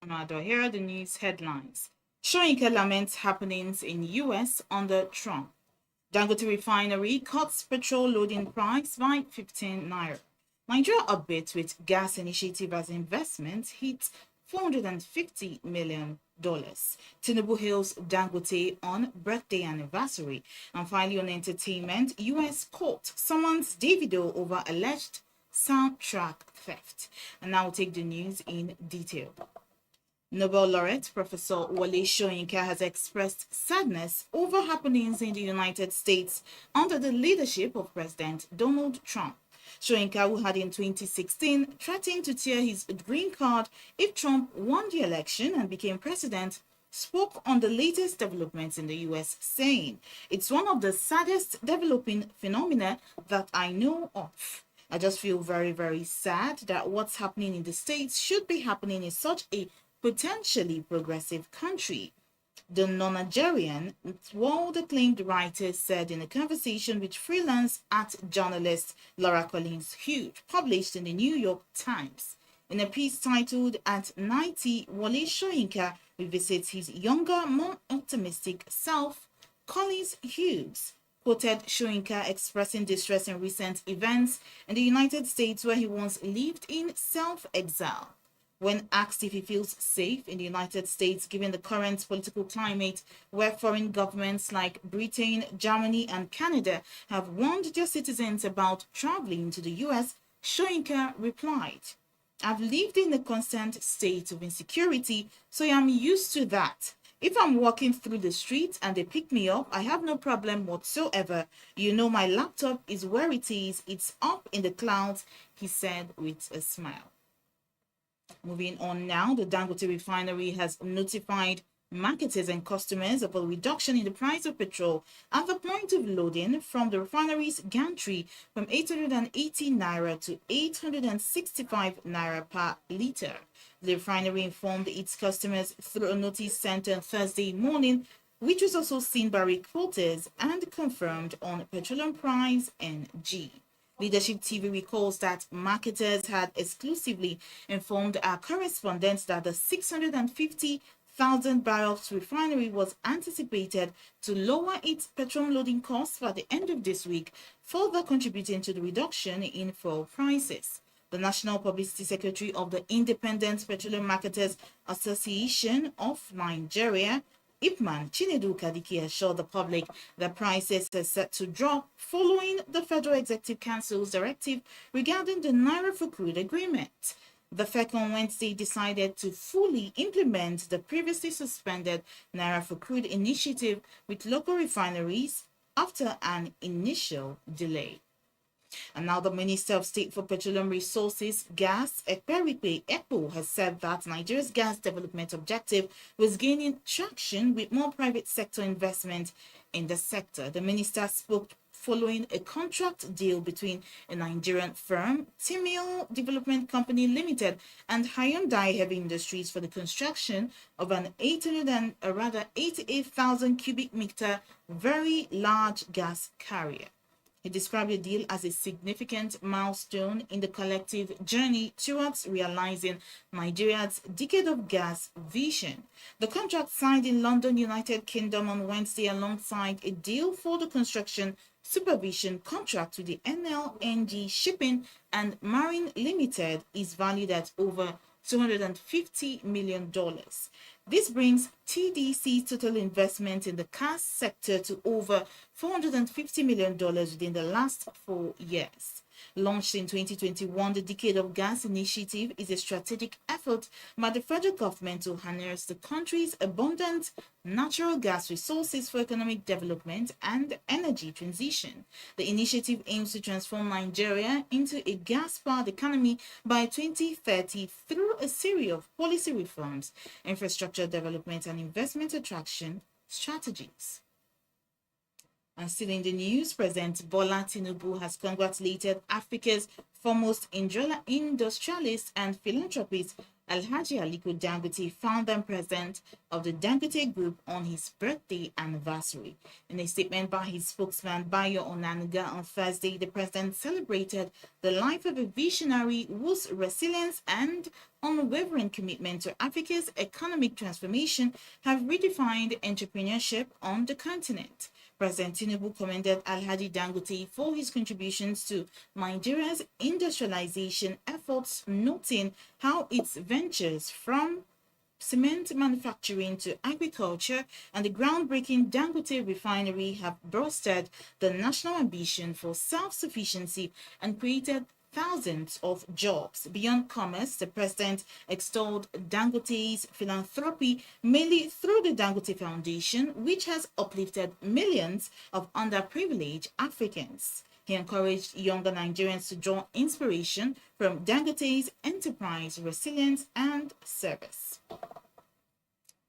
Amado. Here are the news headlines. Shoinka laments happenings in US under Trump. Dangote Refinery cuts petrol loading price by 15 naira. Nigeria upbeat with gas initiative as investment hits $450 million. Tinubu hails Dangote on birthday anniversary. And finally on entertainment, US court summons Davido over alleged soundtrack theft. And now we'll take the news in detail. Nobel laureate Professor Wale Soyinka has expressed sadness over happenings in the United States under the leadership of President Donald Trump. Soyinka, who had in 2016 threatened to tear his green card if Trump won the election and became president, spoke on the latest developments in the US, saying, "It's one of the saddest developing phenomena that I know of. I just feel very, very sad that what's happening in the States should be happening in such a potentially progressive country." The nonagerian, world-acclaimed writer said in a conversation with freelance art journalist Laura Collins Hughes, published in the New York Times. In a piece titled "At 90, Wale Soyinka revisits his younger, more optimistic self," Collins Hughes quoted Soyinka expressing distress in recent events in the United States where he once lived in self-exile. When asked if he feels safe in the United States given the current political climate where foreign governments like Britain, Germany, and Canada have warned their citizens about traveling to the US, Soyinka replied, "I've lived in a constant state of insecurity, so I'm used to that. If I'm walking through the street and they pick me up, I have no problem whatsoever. You know my laptop is where it is. It's up in the clouds," he said with a smile. Moving on now, the Dangote Refinery has notified marketers and customers of a reduction in the price of petrol at the point of loading from the refinery's gantry from 880 naira to 865 naira per litre. The refinery informed its customers through a notice sent on Thursday morning, which was also seen by reporters and confirmed on petroleumprice.ng. Leadership TV recalls that marketers had exclusively informed our correspondent that the 650,000 barrels refinery was anticipated to lower its petrol loading costs by the end of this week, further contributing to the reduction in fuel prices. The National Publicity Secretary of the Independent Petroleum Marketers Association of Nigeria, Ipman Chinedu Kadiki, assured the public that prices are set to drop following the Federal Executive Council's directive regarding the Naira for Crude agreement. The FEC on Wednesday decided to fully implement the previously suspended Naira for Crude initiative with local refineries after an initial delay. And now the Minister of State for Petroleum Resources, Gas, Ekperikpe Ekpo, has said that Nigeria's gas development objective was gaining traction with more private sector investment in the sector. The minister spoke following a contract deal between a Nigerian firm, Timil Development Company Limited, and Hyundai Heavy Industries for the construction of an 88,000 cubic meter very large gas carrier. He described the deal as a significant milestone in the collective journey towards realizing Nigeria's decade of gas vision. The contract signed in London, United Kingdom on Wednesday alongside a deal for the construction supervision contract with the NLNG Shipping and Marine Limited is valued at over $250 million. This brings TDC's total investment in the gas sector to over $450 million within the last 4 years. Launched in 2021, the Decade of Gas initiative is a strategic effort by the federal government to harness the country's abundant natural gas resources for economic development and energy transition. The initiative aims to transform Nigeria into a gas-powered economy by 2030 through a series of policy reforms, infrastructure development, and investment attraction strategies. And still in the news, President Bola Tinubu has congratulated Africa's foremost industrialists and philanthropists Alhaji Aliko Dangote, founder and president of the Dangote Group, on his birthday anniversary. In a statement by his spokesman Bayo Onanuga on Thursday, the president celebrated the life of a visionary whose resilience and unwavering commitment to Africa's economic transformation have redefined entrepreneurship on the continent. President Tinubu commended Alhaji Dangote for his contributions to Nigeria's industrialization efforts, noting how its ventures from cement manufacturing to agriculture and the groundbreaking Dangote Refinery have bolstered the national ambition for self-sufficiency and created thousands of jobs. Beyond commerce, the president extolled Dangote's philanthropy mainly through the Dangote Foundation, which has uplifted millions of underprivileged Africans. He encouraged younger Nigerians to draw inspiration from Dangote's enterprise, resilience, and service.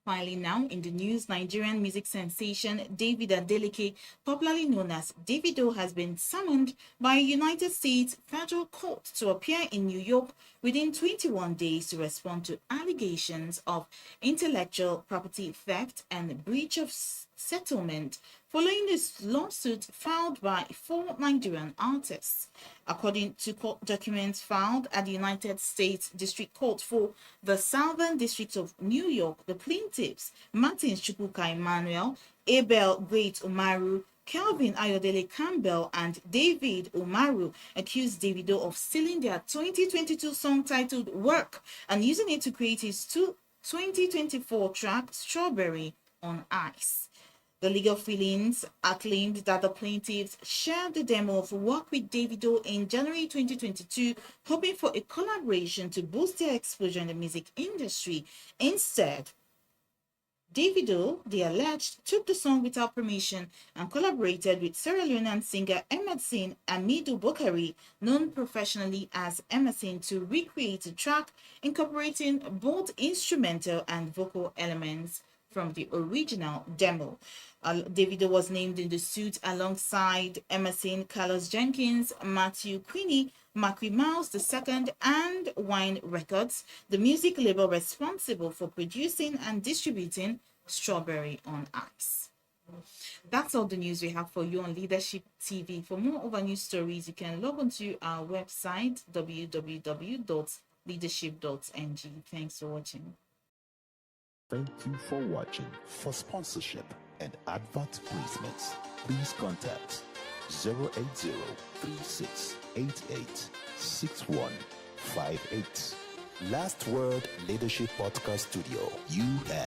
Finally, now in the news, Nigerian music sensation David Adeleke, popularly known as Davido, has been summoned by a United States federal court to appear in New York within 21 days to respond to allegations of intellectual property theft and breach of settlement following this lawsuit filed by 4 Nigerian artists. According to court documents filed at the United States District Court for the Southern District of New York, the plaintiffs, Martin Chukwuka Emmanuel, Abel Great Umaru, Kelvin Ayodele Campbell, and David Umaru, accused Davido of stealing their 2022 song titled Work and using it to create his 2024 track Strawberry on Ice. The legal filings claimed that the plaintiffs shared the demo of Work with Davido in January 2022, hoping for a collaboration to boost their exposure in the music industry. Instead, Davido, they alleged, took the song without permission and collaborated with Sierra Leonean singer Emerson Amidou Bokari, known professionally as Emerson, to recreate a track incorporating both instrumental and vocal elements from the original demo. Davido was named in the suit alongside Emerson, Carlos Jenkins, Matthew Queenie, Macri Miles II, and Wine Records, the music label responsible for producing and distributing Strawberry on Ice. That's all the news we have for you on Leadership TV. For more of our news stories, you can log on to our website, www.leadership.ng. Thanks for watching. Thank you for watching. For sponsorship and advert placements, please contact 080-3688-6158. Last Word Leadership Podcast Studio. You have